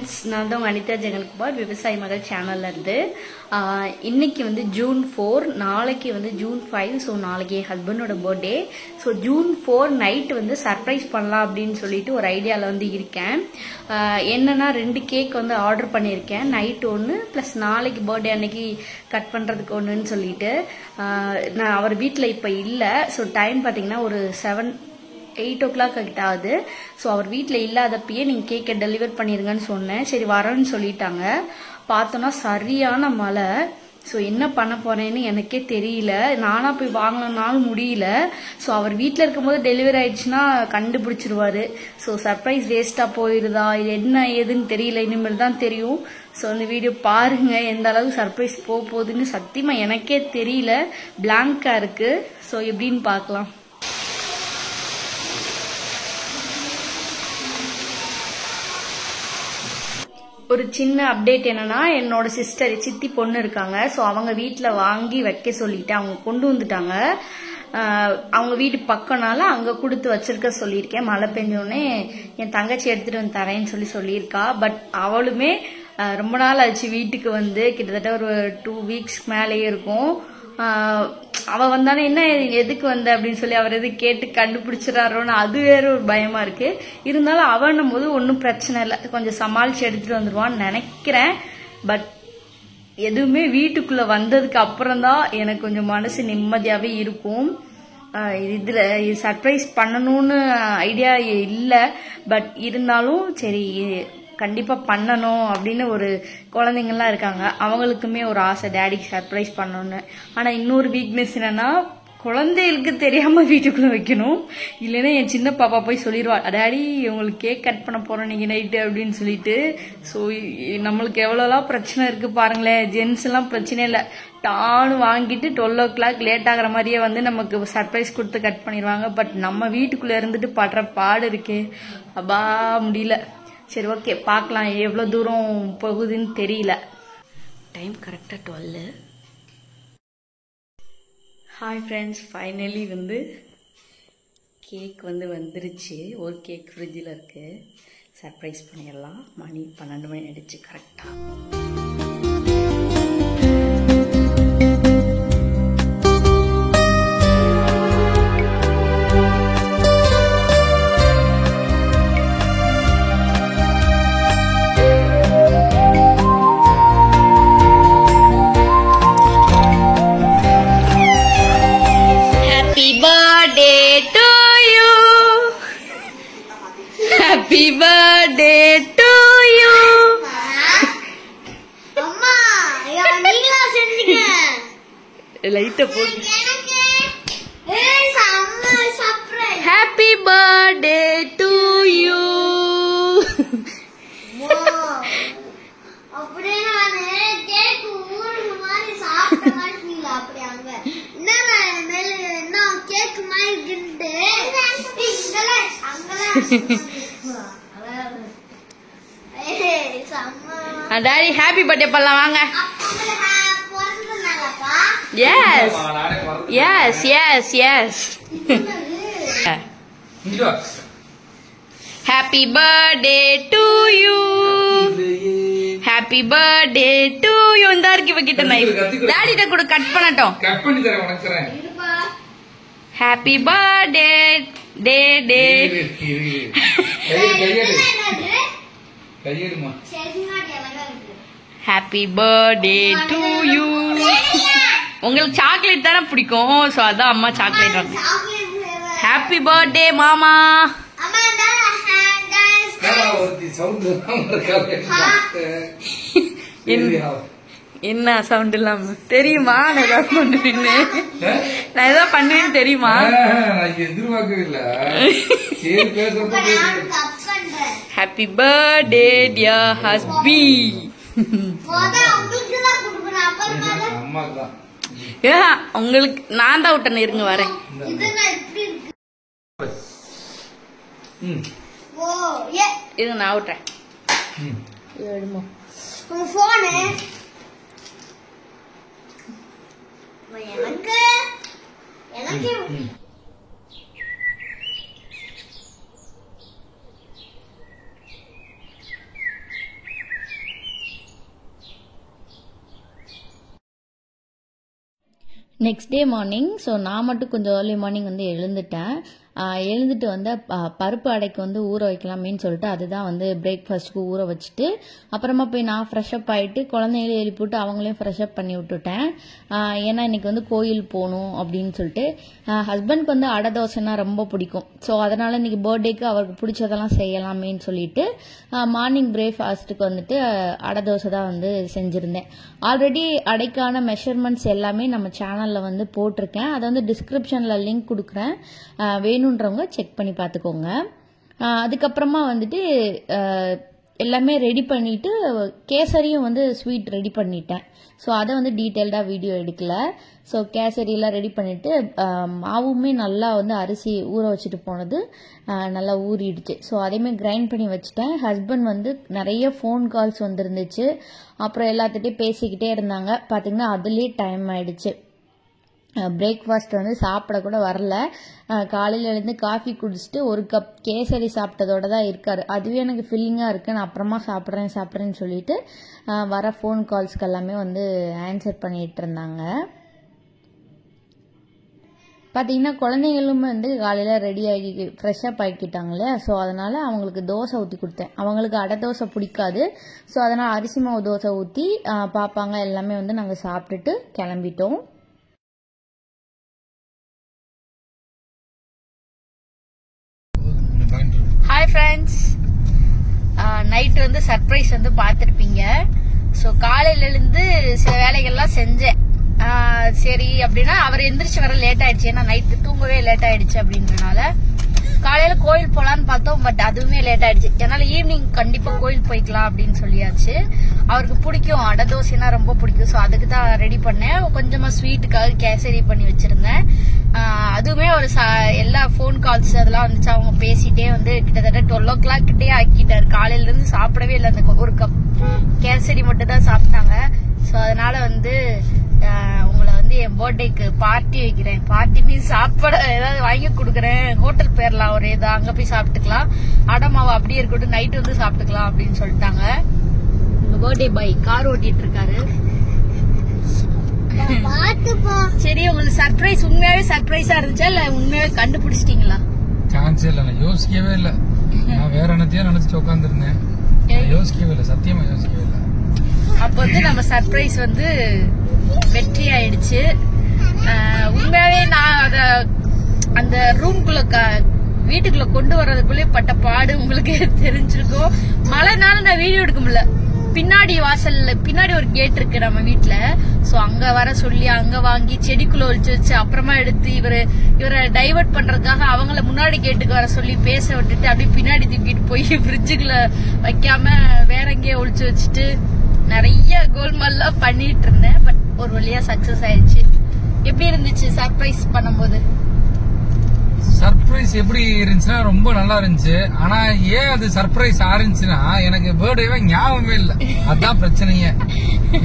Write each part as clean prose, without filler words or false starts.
Friends, நான் தான் அனிதா ஜெகன்குமார், விவசாய மகள் சேனல்ல இருந்து. இன்னைக்கு வந்து ஜூன் 4, நாளைக்கு வந்து ஜூன் 5. ஸோ நாளைக்கு என் ஹஸ்பண்டோட பர்த்டே. ஸோ ஜூன் 4 நைட் வந்து சர்ப்ரைஸ் பண்ணலாம் அப்படின்னு சொல்லிட்டு ஒரு ஐடியாவில் வந்து இருக்கேன். என்னன்னா 2 கேக் வந்து ஆர்டர் பண்ணியிருக்கேன். நைட் ஒன்று ப்ளஸ் நாளைக்கு பர்த்டே அன்னைக்கு கட் பண்ணுறதுக்கு ஒன்றுன்னு சொல்லிட்டு. நான் அவர் வீட்டில் இப்போ இல்லை. ஸோ டைம் பார்த்தீங்கன்னா ஒரு 8 o'clock கிட்ட ஆகுது. ஸோ அவர் வீட்டில் இல்லாதப்பயே நீங்கள் கேக்கை டெலிவர் பண்ணிடுங்கன்னு சொன்னேன். சரி வரேன்னு சொல்லிட்டாங்க. பார்த்தோன்னா சரியான மழை. ஸோ என்ன பண்ண போறேன்னு எனக்கே தெரியல. நானா போய் வாங்கணும்னாலும் முடியல. ஸோ அவர் வீட்டில் இருக்கும்போது டெலிவரி ஆயிடுச்சுன்னா கண்டுபிடிச்சிருவாரு. ஸோ சர்ப்ரைஸ் வேஸ்ட்டாக போயிருதா இது என்ன ஏதுன்னு தெரியல. இனிமேல் தான் தெரியும். ஸோ இந்த வீடியோ பாருங்க, எந்த அளவுக்கு சர்ப்ரைஸ் போகுதுன்னு சத்தியமா எனக்கே தெரியல. பிளாங்கா இருக்கு. ஸோ எப்படின்னு பார்க்கலாம். ஒரு சின்ன அப்டேட் என்னன்னா, என்னோட சிஸ்டர் சித்தி பொண்ணு இருக்காங்க. ஸோ அவங்க வீட்டில் வாங்கி வைக்க சொல்லிட்டு அவங்க கொண்டு வந்துட்டாங்க. அவங்க வீட்டு பக்கம்னால அங்கே கொடுத்து வச்சிருக்க சொல்லியிருக்கேன். மழை பெஞ்சோடனே என் தங்கச்சி எடுத்துட்டு வந்து தரேன்னு சொல்லியிருக்கா. பட் அவளுமே ரொம்ப நாள் ஆச்சு வீட்டுக்கு வந்து, கிட்டத்தட்ட ஒரு 2 weeks மேலேயே இருக்கும். அவ வந்தானே என்ன எதுக்கு வந்த அப்படின்னு சொல்லி அவர் எது கேட்டு கண்டுபிடிச்சிடறாரோன்னு அது வேற ஒரு பயமா இருக்கு. இருந்தாலும் அவனும் போது ஒன்றும் பிரச்சனை இல்லை, கொஞ்சம் சமாளிச்சு எடுத்துட்டு வந்துருவான்னு நினைக்கிறேன். பட் எதுவுமே வீட்டுக்குள்ள வந்ததுக்கு அப்புறம் தான் எனக்கு கொஞ்சம் மனசு நிம்மதியாவே இருக்கும். இதுல சர்ப்ரைஸ் பண்ணணும்னு ஐடியா இல்லை. பட் இருந்தாலும் சரி கண்டிப்பா பண்ணணும் அப்படின்னு ஒரு குழந்தைங்கலாம் இருக்காங்க. அவங்களுக்குமே ஒரு ஆசை டேடிக்கு சர்ப்ரைஸ் பண்ணணும்னு. ஆனா இன்னொரு வீக்னஸ் என்னன்னா, குழந்தைகளுக்கு தெரியாம வீட்டுக்குள்ள வைக்கணும். இல்லைன்னா என் சின்ன பாப்பா போய் சொல்லிடுவா, டேடி உங்களுக்கு கேக் கட் பண்ண போறோம் நீங்க நைட்டு அப்படின்னு சொல்லிட்டு. ஸோ நம்மளுக்கு எவ்வளோலாம் பிரச்சனை இருக்கு பாருங்களேன். ஜென்ஸ் எல்லாம் பிரச்சனை இல்லை, டான்னு வாங்கிட்டு 12 o'clock லேட் ஆகிற மாதிரியே வந்து நமக்கு சர்ப்ரைஸ் கொடுத்து கட் பண்ணிடுவாங்க. பட் நம்ம வீட்டுக்குள்ள இருந்துட்டு படுற பாடு இருக்கே, அப்பா முடியல. சரி ஓகே பார்க்கலாம், எவ்வளோ தூரம் போகுதுன்னு தெரியல. டைம் கரெக்டாக 12. ஹாய் ஃப்ரெண்ட்ஸ், ஃபைனலி வந்து கேக் வந்து வந்துருச்சு. ஒரு கேக் ஃப்ரிட்ஜில் இருக்கு. சர்ப்ரைஸ் பண்ணிடலாம். மணி 12 மணி ஆயிடுச்சு கரெக்டாக. Happy birthday to you. அம்மா நீங்களா செஞ்சீங்க. லைட்ட போடு. ஏய் செம்ம surprise. Happy birthday to you. அப்படியே நானு கேக் ஊருக்கு மாதிரி சாப்பிட்ட மாதிரி ஃபீல். அப்படி அங்க என்ன மேல என்ன கேக் மாதிரி கிண்டு இதெல்லாம் அங்கலாம் டாடி ஹாப்பி பர்த்டே பண்ணலாம் வாங்க. Yes yes yes yes. Happy birthday to you. Happy birthday to you. இந்த இருக்கு இவகிட்ட நைஃப். டாடிட்ட கூட கட் பண்ணட்டும். கட் பண்ணி தரேன் உனக்கு தரேன். ஹாப்பி பர்த்டே டே டே. கையெடுமா. Happy birthday to you. உங்களுக்கு சாக்லேட் தானே பிடிக்கும். ஸோ அதான் அம்மா சாக்லேட் வாங்க. ஹாப்பி பர்த்டே மாமா. என்ன சவுண்ட் இல்லாம தெரியுமா? நான் ஏதாவது பண்ணுவேன்னு நான் ஏதாவது பண்ணுவேன்னு தெரியுமா? எதிர்பார்க்கவே இல்ல. Happy birthday dear hubby. உங்களுக்கு நான் தான் விட்டேன். இருங்க வரேன். இது நான் விட்டுறேன். எடுமா போனு எனக்கு எனக்கு நெக்ஸ்ட் டே மார்னிங் ஸோ நான் மட்டும் கொஞ்சம் ஏர்லி மார்னிங் வந்து எழுந்துட்டேன். எழுந்துட்டு வந்து பருப்பு அடைக்கு வந்து ஊற வைக்கலாமேன்னு சொல்லிட்டு அதுதான் வந்து பிரேக்ஃபாஸ்ட்டுக்கு ஊற வச்சுட்டு அப்புறமா போய் நான் ஃப்ரெஷ்அப் ஆகிட்டு குழந்தைங்களையும் எழுப்பிவிட்டு அவங்களையும் ஃப்ரெஷ்அப் பண்ணி விட்டுட்டேன். ஏன்னா இன்னைக்கு வந்து கோயில் போகணும் அப்படின்னு சொல்லிட்டு ஹஸ்பண்ட்க்கு வந்து அடை தோசைன்னா ரொம்ப பிடிக்கும். ஸோ அதனால இன்னைக்கு பர்த்டேக்கு அவருக்கு பிடிச்சதெல்லாம் செய்யலாமேன்னு சொல்லிட்டு மார்னிங் பிரேக்ஃபாஸ்ட்டுக்கு வந்துட்டு அடை தோசை தான் வந்து செஞ்சுருந்தேன். ஆல்ரெடி அடைக்கான மெஷர்மெண்ட்ஸ் எல்லாமே நம்ம சேனலில் வந்து போட்டிருக்கேன். அதை வந்து டிஸ்கிரிப்ஷனில் லிங்க் கொடுக்குறேன், வேணுன்றவங்க செக் பண்ணி பார்த்துக்கோங்க. அதுக்கப்புறமா வந்துட்டு எல்லாமே ரெடி பண்ணிட்டு கேசரியும் வந்து ஸ்வீட் ரெடி பண்ணிட்டேன். ஸோ அதை வந்து டீட்டெயில்டாக வீடியோ எடுக்கல. ஸோ கேசரியெல்லாம் ரெடி பண்ணிட்டு மாவுமே நல்லா வந்து அரிசி ஊற வச்சுட்டு போனது நல்லா ஊறிடுச்சு. ஸோ அதேமாதிரி கிரைண்ட் பண்ணி வச்சுட்டேன். ஹஸ்பண்ட் வந்து நிறைய ஃபோன் கால்ஸ் வந்துருந்துச்சு. அப்புறம் எல்லாத்துட்டையும் பேசிக்கிட்டே இருந்தாங்க. பார்த்தீங்கன்னா அதுலேயே டைம் ஆயிடுச்சு. பிரேக்ஃபாஸ்ட் வந்து சாப்பிட கூட வரல. காலையில் எழுந்து காஃபி குடிச்சிட்டு ஒரு கப் கேசரி சாப்பிட்டதோட தான் இருக்காரு. அதுவே எனக்கு ஃபில்லிங்காக இருக்குது, நான் அப்புறமா சாப்பிட்றேன்னு சொல்லிட்டு வர ஃபோன் கால்ஸ்க்கு எல்லாமே வந்து ஆன்சர் பண்ணிட்டு இருந்தாங்க. பார்த்தீங்கன்னா குழந்தைங்களுமே வந்து காலையில் ரெடி ஆகி ஃப்ரெஷ்அப் ஆகிக்கிட்டாங்களே. ஸோ அதனால் அவங்களுக்கு தோசை ஊற்றி கொடுத்தேன். அவங்களுக்கு அடை தோசை பிடிக்காது. ஸோ அதனால் அரிசி மாவு தோசை ஊற்றி பார்ப்பாங்க எல்லாமே வந்து நாங்கள் சாப்பிட்டுட்டு கிளம்பிட்டோம். ஹாய் ஃப்ரெண்ட்ஸ், நைட்டு வந்து சர்ப்ரைஸ் வந்து பார்த்துருப்பீங்க. ஸோ காலையில இருந்து சில வேலைகள்லாம் செஞ்சேன். சரி அப்படின்னா அவர் எந்திரிச்சு வர லேட் ஆயிடுச்சு, ஏன்னா நைட்டு தூங்கவே லேட் ஆயிடுச்சு அப்படின்றனால காலையில கோயில் போலான்னு பார்த்தோம். பட் அதுவுமே லேட் ஆயிடுச்சு. அதனால ஈவினிங் கண்டிப்பா கோயில் போய்க்கலாம் அப்படின்னு சொல்லியாச்சு. அவருக்கு பிடிக்கும், அடை தோசைனா ரொம்ப பிடிக்கும். ஸோ அதுக்கு தான் ரெடி பண்ணேன். கொஞ்சமா ஸ்வீட்டுக்காக கேசரி பண்ணி வச்சிருந்தேன். அதுவுமே ஒரு எல்லா ஃபோன் கால்ஸ் அதெல்லாம் வந்துச்சு. அவங்க பேசிட்டே வந்து கிட்டத்தட்ட 12 o'clock கிட்டே ஆக்கிட்டாரு. காலையில இருந்து சாப்பிடவே இல்லை. அந்த ஒரு கப் கேசரி மட்டும் தான் சாப்பிட்டாங்க. ஸோ அதனால வந்து உங்களை வந்து என் பர்த்டேக்கு பார்ட்டி வைக்கிறேன். பார்ட்டி மீன்ஸ் சாப்பாடு ஏதாவது வாங்கி கொடுக்குறேன். ஹோட்டல் போயிடலாம், ஒரு ஏதோ அங்க போய் சாப்பிட்டுக்கலாம். அடமாவை அப்படியே இருக்கட்டும், நைட்டு வந்து சாப்பிட்டுக்கலாம் அப்படின்னு சொல்லிட்டாங்க. உங்க பர்த்டே பாய் கார் ஓட்டிட்டு இருக்காரு. சரி, உங்களுக்கு சர்ப்ரைஸ் உண்மையாவே சர்ப்ரைஸா இருந்துச்சா இல்ல உண்மையாவே கண்டுபிடிச்சிட்டீங்களா? சான்ஸே இல்ல, நான் யோசிக்கவே இல்ல. நான் வேற என்னத்தையும் நினைச்சிட்டு உட்காந்துருந்தேன். யோசிக்கவே இல்ல, சத்தியமா யோசிக்கவே இல்ல. அப்ப வந்து நம்ம சர்ப்ரைஸ் வந்து வெற்றி ஆயிடுச்சு. உண்மையாவே நான் அந்த ரூம்குள்ள வீட்டுக்குள்ள கொண்டு வர்றதுக்குள்ளே பட்ட பாடு உங்களுக்கு தெரிஞ்சிருக்கும். மழைனால நான் வீடியோ எடுக்க முடியல. பின்னாடி வாசல்ல பின்னாடி ஒரு கேட் இருக்கு நம்ம வீட்டுல. சோ அங்க வர சொல்லி அங்க வாங்கி செடிக்குள்ள ஒழிச்சு வச்சு அப்புறமா எடுத்து இவரை டைவர்ட் பண்றதுக்காக அவங்கள முன்னாடி கேட்டுக்கு வர சொல்லி பேச விட்டுட்டு அப்படியே பின்னாடி தூக்கிட்டு போய் ஃப்ரிட்ஜுக்குள்ள வைக்காம வேற எங்கேயே ஒழிச்சு வச்சுட்டு நிறைய கோல்மால்லாம் பண்ணிட்டு இருந்தேன். பட் ஒரு வழியா சக்சஸ் ஆயிடுச்சு. எப்படி இருந்துச்சு சர்ப்ரைஸ் பண்ணும்போது? சர்ப்ரைஸ் எப்படி இருந்துச்சுன்னா ரொம்ப நல்லா இருந்துச்சு. ஆனா ஏன் அது சர்ப்ரைஸ் ஆரம்பிச்சுன்னா எனக்கு பர்த்டேவே ஞாபகமே இல்ல. அதான் பிரச்சனையே.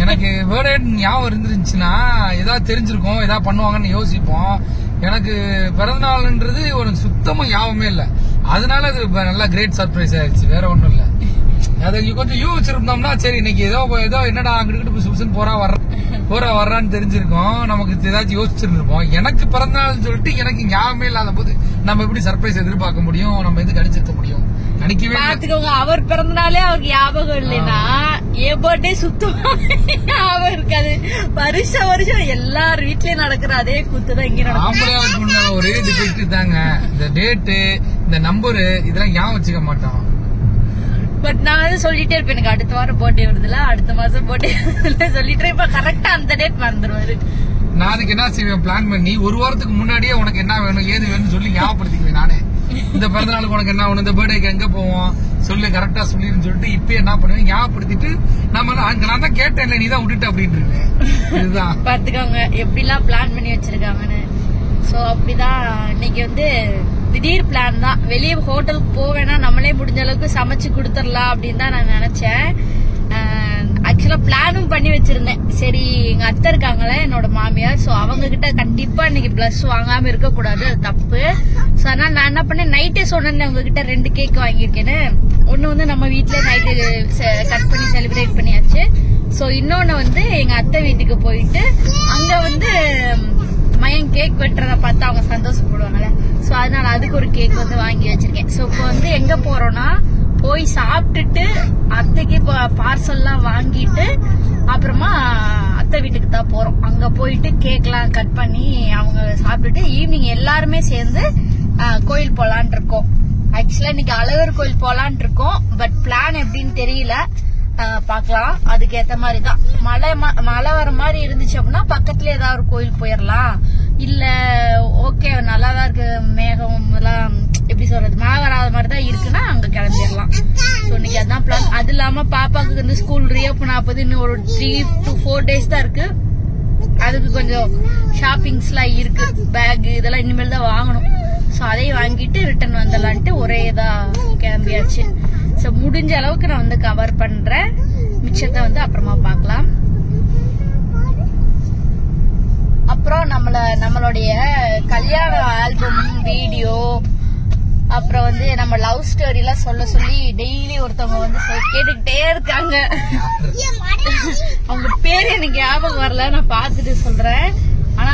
எனக்கு பர்த்டே ஞாபகம் இருந்துருந்துச்சுன்னா ஏதாவது தெரிஞ்சிருக்கும், ஏதாவது பண்ணுவாங்கன்னு யோசிப்போம். எனக்கு பிறந்தநாள்ன்றது ஒரு சுத்தமா ஞாபகமே இல்ல. அதனால அது நல்லா கிரேட் சர்ப்ரைஸ் ஆயிடுச்சு. வேற ஒண்ணும் இல்ல. அதை கொஞ்சம் யோசிச்சிருந்தோம்னா சரி இன்னைக்கு ஏதோ என்னடா அங்கிட்டு சுசுன்னு போறா வர்றான்னு தெரிஞ்சிருக்கோம். நமக்கு ஏதாச்சும் யோசிச்சிருந்திருப்போம். எனக்கு பிறந்தநாள்னு சொல்லிட்டு எனக்கு ஞாபகமே இல்லாத போது நம்ம எப்படி சர்ப்ரைஸ் எதிர்பார்க்க முடியும்? நம்ம எதுக்கு அடிச்சிருக்க முடியும்? நினைக்கவே பாத்துக்கோங்க. அவர் பிறந்தநாளே அவருக்கு ஞாபகம் இல்லைன்னா என் பர்த்டே சுத்தமா ஞாபகம் இருக்காது. வருஷம் எல்லார் வீட்லயும் நடக்கிற அதே கூத்துதான் இங்க நடக்கும். ஒரே டிஃபெக்ட் தாங்க. இந்த டேட்டு, இந்த நம்பரு இதெல்லாம் ஞாபகம் வச்சுக்க மாட்டோம். பட் நான் வந்து சொல்லிட்டே இருப்பேன், எனக்கு அடுத்த வாரம் பர்த்டே வருதுல, அடுத்த மாசம் பர்த்டே சொல்லிட்டு இப்ப கரெக்டா அந்த டேட் மறந்துடுவாரு. நான் அதுக்கு என்ன செய்வேன், பிளான் பண்ணி ஒரு வாரத்துக்கு முன்னாடியே உனக்கு என்ன வேணும் ஏது வேணும்னு சொல்லி ஞாபகப்படுத்திக்குவேன் நானே. இந்த பிறந்தநாளுக்கு உனக்கு என்ன வேணும், இந்த பர்த்டேக்கு எங்க போவோம் சொல்லு, கரெக்டா சொல்லிருன்னு சொல்லிட்டு இப்ப என்ன பண்ணுவேன் ஞாபகப்படுத்திட்டு நம்ம நான் தான் கேட்டேன் நீ தான் விட்டுட்டு அப்படின்னு. இதுதான் பாத்துக்கோங்க எப்படிலாம் பிளான் பண்ணி வச்சிருக்காங்கன்னு. சோ அப்படிதான் இன்னைக்கு வந்து திடீர் பிளான் தான். வெளியே ஹோட்டலுக்கு போவேன்னா நம்மளே முடிஞ்ச அளவுக்கு சமைச்சு கொடுத்துடலாம் அப்படின்னு தான் நான் நினைச்சேன். ஆக்சுவலா பிளானும் பண்ணி வச்சிருந்தேன். சரி எங்க அத்தை இருக்காங்களே என்னோட மாமியார், சோ அவங்க கிட்ட கண்டிப்பா இன்னைக்கு பிளஸ் வாங்காம இருக்க கூடாது, அது தப்பு. சோ அதனால நான் என்ன பண்ணேன், நைட்டே சொன்னேன் உங்ககிட்ட 2 கேக் வாங்கியிருக்கேன்னு. ஒண்ணு வந்து நம்ம வீட்டுல நைட்டு கட் பண்ணி செலிப்ரேட் பண்ணியாச்சு. சோ இன்னொன்னு வந்து எங்க அத்தை வீட்டுக்கு போயிட்டு அங்க வந்து கேக் வெட்டுறத பார்த்து அவங்க சந்தோஷப்படுவாங்கல்ல. ஸோ அதனால அதுக்கு ஒரு கேக் வந்து வாங்கி வச்சிருக்கேன். ஸோ இப்போ வந்து எங்க போறோம்னா போய் சாப்பிட்டுட்டு அத்தைக்கு பார்சல்லாம் வாங்கிட்டு அப்புறமா அத்தை வீட்டுக்கு தான் போறோம். அங்க போயிட்டு கேக்லாம் கட் பண்ணி அவங்க சாப்பிட்டுட்டு ஈவினிங் எல்லாருமே சேர்ந்து கோயில் போலான் இருக்கோம். ஆக்சுவலா இன்னைக்கு அழகர் கோயில் போலான் இருக்கோம். பட் பிளான் எப்படின்னு தெரியல, பாக்கலாம். அதுக்கு ஏத்த மாதிரி தான். மழை வர மாதிரி இருந்துச்சு அப்படின்னா பக்கத்துல ஏதாவது ஒரு கோயில் போயிடலாம். இல்ல ஓகே நல்லாதான் இருக்கு, மேகம் எல்லாம் எப்படி சொல்றது மழை வராத மாதிரி தான் இருக்குன்னா அங்க கிளம்பிடலாம். ஸோ இன்னைக்கு அதான் பிளான். அது இல்லாம பாப்பாக்கு வந்து ஸ்கூல் ரீஓப்பன் ஆகுது, இன்னும் ஒரு 3 to 4 days தான் இருக்கு. அதுக்கு கொஞ்சம் ஷாப்பிங்ஸ் எல்லாம் இருக்கு, பேக் இதெல்லாம் இனிமேல் தான் வாங்கணும். ஸோ அதையும் வாங்கிட்டு ரிட்டர்ன் வந்துடலான்ட்டு ஒரே இதா கிளம்பியாச்சு. ஸோ முடிஞ்ச அளவுக்கு நான் வந்து கவர் பண்றேன், மிச்சத்தை வந்து அப்புறமா பார்க்கலாம். அப்புறம் நம்மளுடைய கல்யாண ஆல்பம் வீடியோ, அப்புறம் வந்து நம்ம லவ் ஸ்டோரி எல்லாம் சொல்ல சொல்லி டெய்லி ஒருத்தவங்க வந்து கேட்டுக்கிட்டே இருக்காங்க. அவங்க பேரு எனக்கு ஞாபகம் வரல, நான் பார்த்துட்டு சொல்றேன். ஆனா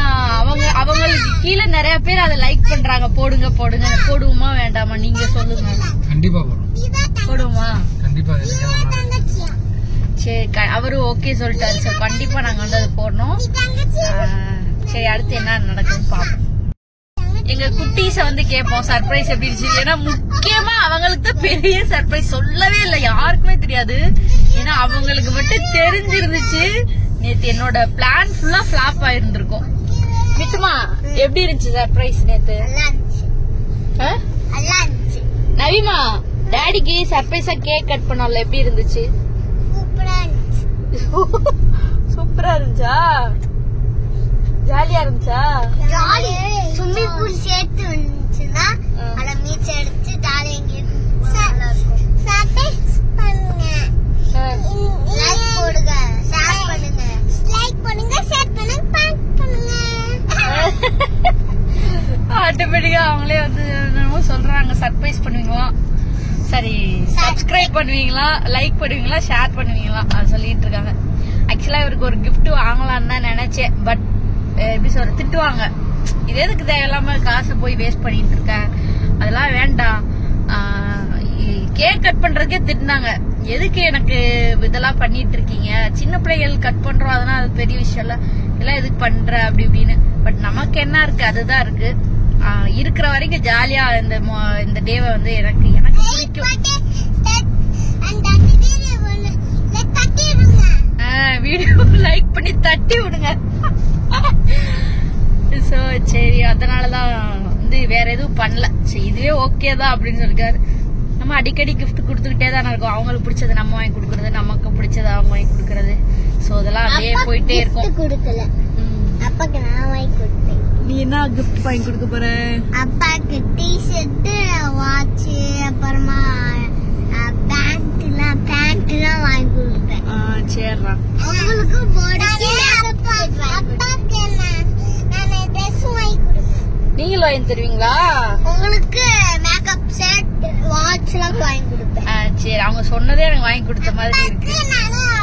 அவங்களுக்கு கீழே நிறைய பேர் அதை லைக் பண்றாங்க. போடுங்க போடுவோமா வேண்டாமா நீங்க சொல்லுங்க. கண்டிப்பா போடுவோமா? கண்டிப்பா. சரி, அவரும் ஓகே சொல்லிட்டாரு. சோ கண்டிப்பா நாங்க வந்து அதை போடணும். சரி, அடுத்து என்ன நடக்குதுன்னு பாப்போம். எங்க குட்டீஸ வந்து கேட்போம் சர்ப்ரைஸ் எப்படி இருந்துச்சு. ஏன்னா முக்கியமா அவங்களுக்கு தான் பெரிய சர்ப்ரைஸ் சொல்லவே இல்லை, யாருக்குமே தெரியாது. ஏன்னா அவங்களுக்கு மட்டும் தெரிஞ்சிருந்துச்சு. நேத்து என்னோட பிளான் ஃபுல்லா ஃபிளாப் ஆயிருந்திருக்கும். மித்துமா எப்படி இருந்துச்சு சர்ப்ரைஸ் நேத்து? நவிமா டாடிக்கு சர்ப்ரைஸா கேக் கட் பண்ணல, எப்படி இருந்துச்சு? சூப்பரா இருந்துச்சா? ஜாலியா இருந்துச்சா? ஜாலி. ஸ்விம்மிங் பூல் சேர்த்து வந்துச்சுன்னா அத மீட்ஸ் எடுத்து ஜாலியா எங்க சர்ப்ரைஸ் பண்ணுங்க. லைக் போடுங்க, ஷேர் பண்ணுங்க. லைக் பண்ணுங்க, ஷேர் பண்ணுங்க, பண்ணுங்க. ஆட்டோமேட்டிக்கா அவங்களே வந்து என்னமோ சொல்றாங்க, சர்ப்ரைஸ் பண்ணுவீங்களா, சரி சப்ஸ்கிரைப் பண்ணுவீங்களா, லைக் பண்ணுவீங்களா, ஷேர் பண்ணுவீங்களா அது சொல்லிட்டு இருக்காங்க. ஆக்சுவலா இவருக்கு ஒரு கிஃப்ட் வாங்கலாம்னு தான் நினைச்சேன். பட் எப்படி சொல்ற, திட்டுவாங்க. இது எதுக்கு தேவையில்லாம காசை போய் வேஸ்ட் பண்ணிட்டு இருக்க, அதெல்லாம் வேண்டாம். கேக் கட் பண்றதுக்கே திட்டினாங்க, எதுக்கு எனக்கு இதெல்லாம் பண்ணிட்டு இருக்கீங்க, சின்ன பிள்ளைகள் கட் பண்றோம் அதெல்லாம் அது பெரிய விஷயம் இல்ல, இதெல்லாம் எதுக்கு பண்ற அப்படி இப்படின்னு. பட் நமக்கு என்ன இருக்கு, அதுதான் இருக்கு. இருக்கிற வரைக்கும் ஜாலியா இந்த டேவை வந்து எனக்கு பிடிக்கும். வீடியோ லைக் பண்ணி தட்டி விடுங்க. சோ சரி, அதனாலதான் வந்து வேற எதுவும் பண்ணல. சரி இதுவே ஓகே தான் அப்படின்னு சொல்லிருக்காரு. நம்ம அடிக்கடி கிஃப்ட் கொடுத்துக்கிட்டே தானே இருக்கும். அவங்களுக்கு பிடிச்சது நம்ம வாங்கி கொடுக்கறது, நமக்கு பிடிச்சது அவங்க வாங்கி கொடுக்கறது. சோ அதெல்லாம் அப்படியே போயிட்டே இருக்கும். கொடுக்கல, அப்பாக்கு நான் வாங்கி கொடுத்தேன். நீ என்ன கிஃப்ட் வாங்கி கொடுக்க போற? அப்பாக்கு டி-ஷர்ட், வாட்ச், அப்புறமா பேண்ட்லாம் வாங்கி கொடுப்பேன். சரிடா. உங்களுக்கு அப்பாக்கு நான் ட்ரெஸ் வாங்கி கொடுப்பேன். நீங்களும் வாங்கி தருவீங்களா? உங்களுக்கு மேக்கப் செட், வாட்ச் எல்லாம் வாங்கி கொடுப்பேன். சரி, அவங்க சொன்னதே எனக்கு வாங்கி கொடுத்த மாதிரி இருக்கு.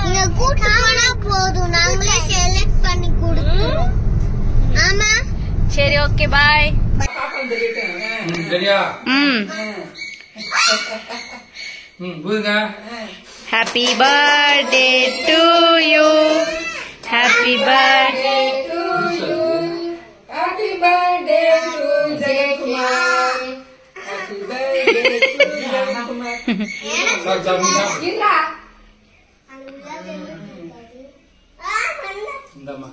நீங்க கூட்டு போனா போதும், நாங்களே செலக்ட் பண்ணி கொடுத்துறோம். ஆமா சரி, ஓகே பாய். சரியா? Happy birthday to you. Happy birthday to you. Happy birthday to Jaykumar. Happy birthday to Jaykumar. Indra. இந்தம்மா.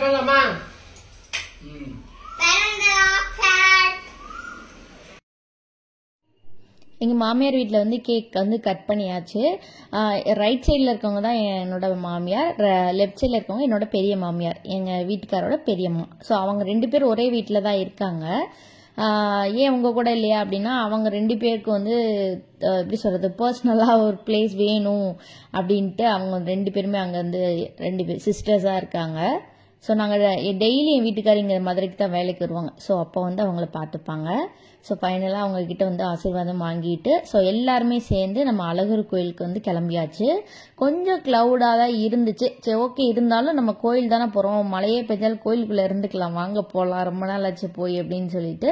பண்ணலாமா? எங்கள் மாமியார் வீட்டில் வந்து கேக் வந்து கட் பண்ணியாச்சு. ரைட் சைடில் இருக்கவங்க தான் என்னோட மாமியார், லெஃப்ட் சைடில் இருக்கவங்க என்னோட பெரிய மாமியார், எங்கள் வீட்டுக்காரோட பெரியம்மா. ஸோ அவங்க 2 பேர் ஒரே வீட்டில் தான் இருக்காங்க. ஏன் உங்கள் கூட இல்லையா அப்படின்னா, அவங்க 2 பேருக்கு வந்து எப்படி சொல்கிறது, பர்சனலாக ஒரு பிளேஸ் வேணும் அப்படின்ட்டு அவங்க 2 பேருமே அங்கே வந்து 2 பேர் சிஸ்டர்ஸாக இருக்காங்க. ஸோ நாங்கள் டெய்லி என் வீட்டுக்காரர் இங்கே மதுரைக்கு தான் வேலைக்கு வருவாங்க. ஸோ அப்போ வந்து அவங்கள பார்த்துப்பாங்க. ஸோ ஃபைனலாக அவங்கக்கிட்ட வந்து ஆசீர்வாதம் வாங்கிட்டு ஸோ எல்லாருமே சேர்ந்து நம்ம அழகர் கோயிலுக்கு வந்து கிளம்பியாச்சு. கொஞ்சம் க்ளவுடாக தான் இருந்துச்சு. சரி ஓகே, இருந்தாலும் நம்ம கோயில் தானே போகிறோம், மழையே பெஞ்சாலும் கோயிலுக்குள்ளே இருந்துக்கலாம், வாங்க போகலாம், ரொம்ப நாள் ஆச்சு போய் அப்படின்னு சொல்லிட்டு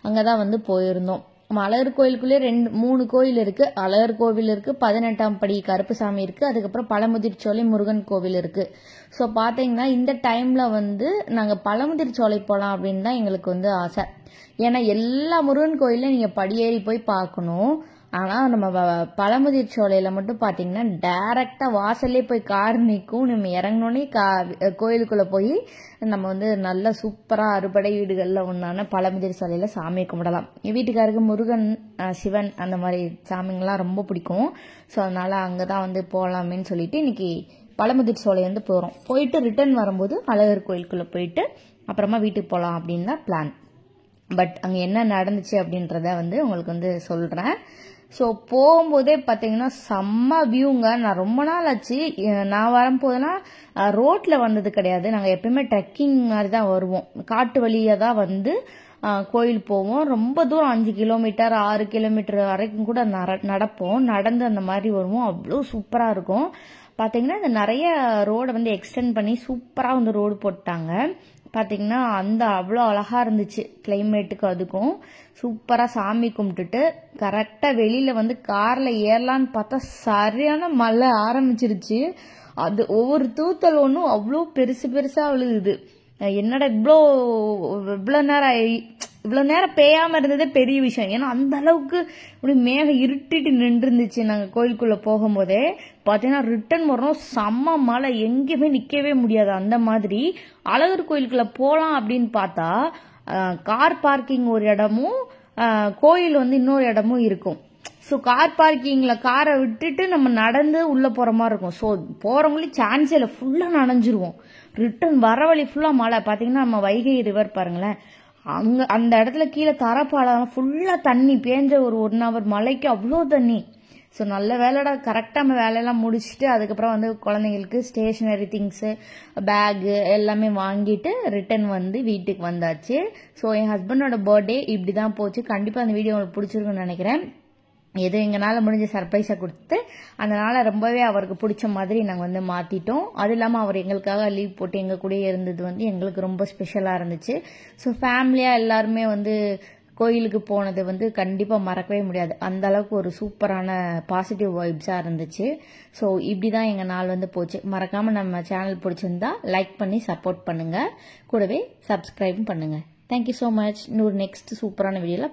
அங்கே தான் வந்து போயிருந்தோம். நம்ம அழகர் கோயிலுக்குள்ளே 3 கோயில் இருக்கு. அழகர் கோவில் இருக்கு, 18ஆம் படி கருப்புசாமி இருக்கு, அதுக்கப்புறம் பழமுதிர்ச்சோலை முருகன் கோவில் இருக்கு. ஸோ பார்த்தீங்கன்னா இந்த டைம்ல வந்து நாங்கள் பழமுதிர்ச்சோலை போகலாம் அப்படின்னு தான் எங்களுக்கு வந்து ஆசை. ஏன்னா எல்லா முருகன் கோயிலையும் நீங்கள் படியேறி போய் பார்க்கணும். ஆனால் நம்ம பழமுதிர்ச்சோலையில் மட்டும் பார்த்தீங்கன்னா டைரெக்டாக வாசல்லே போய் கார் நிற்கும். நம்ம இறங்கினோடனே கோயிலுக்குள்ளே போய் நம்ம வந்து நல்ல சூப்பராக அறுபடை வீடுகளில் ஒன்றான பழமுதிர்ச்சோலையில் சாமி கும்பிடலாம். என் வீட்டுக்காருக்கு முருகன், சிவன் அந்த மாதிரி சாமிங்கெல்லாம் ரொம்ப பிடிக்கும். ஸோ அதனால் அங்கே தான் வந்து போகலாமேன்னு சொல்லிட்டு இன்னைக்கு பழமுதிர்ச்சோலை வந்து போகிறோம். போயிட்டு ரிட்டர்ன் வரும்போது அழகர் கோயிலுக்குள்ளே போயிட்டு அப்புறமா வீட்டுக்கு போகலாம் அப்படின்னு தான் பிளான். பட் அங்கே என்ன நடந்துச்சு அப்படின்றத வந்து உங்களுக்கு வந்து சொல்கிறேன். ஸோ போகும்போதே பார்த்தீங்கன்னா செம்ம வியூங்க. நான் ரொம்ப நாள் ஆச்சு, நான் வரும்போதெல்லாம் ரோட்டில் வந்தது கிடையாது. நாங்கள் எப்பயுமே ட்ரெக்கிங் மாதிரி தான் வருவோம். காட்டு வழியாக தான் வந்து கோயில் போவோம். ரொம்ப தூரம் 5 கிலோமீட்டர் 6 கிலோமீட்டர் வரைக்கும் கூட நடப்போம். நடந்து அந்த மாதிரி வருவோம். அவ்வளோ சூப்பராக இருக்கும். பார்த்தீங்கன்னா இந்த நிறைய ரோடை வந்து எக்ஸ்டெண்ட் பண்ணி சூப்பராக வந்து ரோடு போட்டாங்க. பார்த்தீங்கன்னா அந்த அவ்வளோ அழகாக இருந்துச்சு கிளைமேட்டுக்கு. அதுக்கும் சூப்பராக சாமி கும்பிட்டுட்டு கரெக்டாக வெளியில் வந்து காரில் ஏறலான்னு பார்த்தா சரியான மழை ஆரம்பிச்சிருச்சு. அது ஒவ்வொரு தூத்தல் ஒன்றும் அவ்வளோ பெருசாக விழுகுது. என்னடா இவ்வளோ நேரம் பெய்யாமல் இருந்ததே பெரிய விஷயம். ஏன்னா அந்த அளவுக்கு இப்படி மேகம் இருட்டிட்டு நின்று இருந்துச்சு. நாங்கள் கோயிலுக்குள்ளே போகும்போதே பார்த்தீங்கன்னா ரிட்டர்ன் வரோம், செம்ம மழை, எங்கேயுமே நிற்கவே முடியாது. அந்த மாதிரி அழகர் கோயிலுக்குள்ளே போகலாம் அப்படின்னு பார்த்தா கார் பார்க்கிங் ஒரு இடமும் கோயில் வந்து இன்னொரு இடமும் இருக்கும். ஸோ கார் பார்க்கிங்கில் காரை விட்டுட்டு நம்ம நடந்து உள்ளே போகிற மாதிரி இருக்கும். ஸோ போகிறவங்களே சான்ஸே இல்லை, ஃபுல்லாக நனைஞ்சிருவோம். ரிட்டர்ன் வர வழி ஃபுல்லாக மழை. பார்த்தீங்கன்னா நம்ம வைகை ரிவர் பாருங்களேன், அங்கே அந்த இடத்துல கீழே தரப்பாலம் ஃபுல்லாக தண்ணி பேஞ்ச ஒரு 1 hour மழைக்கு அவ்வளோ தண்ணி. ஸோ நல்ல வேலைடா, கரெக்டாக நம்ம வேலையெல்லாம் முடிச்சுட்டு அதுக்கப்புறம் வந்து குழந்தைங்களுக்கு ஸ்டேஷனரி திங்ஸு, பேகு எல்லாமே வாங்கிட்டு ரிட்டன் வந்து வீட்டுக்கு வந்தாச்சு. ஸோ என் ஹஸ்பண்டோட பர்த்டே இப்படி தான் போச்சு. கண்டிப்பாக அந்த வீடியோ உங்களுக்கு பிடிச்சிருக்குன்னு நினைக்கிறேன். ஏதோ எங்களால் முடிஞ்ச சர்ப்ரைஸை கொடுத்து அதனால் ரொம்பவே அவருக்கு பிடிச்ச மாதிரி நாங்கள் வந்து மாற்றிட்டோம். அது இல்லாமல் அவர் எங்களுக்காக லீவ் போட்டு எங்கள் கூடயே இருந்தது வந்து எங்களுக்கு ரொம்ப ஸ்பெஷலாக இருந்துச்சு. ஸோ ஃபேமிலியாக எல்லாருமே வந்து கோயிலுக்கு போனது வந்து கண்டிப்பாக மறக்கவே முடியாது. அந்த அளவுக்கு ஒரு சூப்பரான பாசிட்டிவ் வைப்ஸாக இருந்துச்சு. ஸோ இப்படி தான் எங்கள் நாள் வந்து போச்சு. மறக்காமல் நம்ம சேனல் பிடிச்சிருந்தா லைக் பண்ணி சப்போர்ட் பண்ணுங்கள், கூடவே சப்ஸ்கிரைபும் பண்ணுங்கள். Thank you so much. இன்னொரு நெக்ஸ்ட் சூப்பரான வீடியோவில்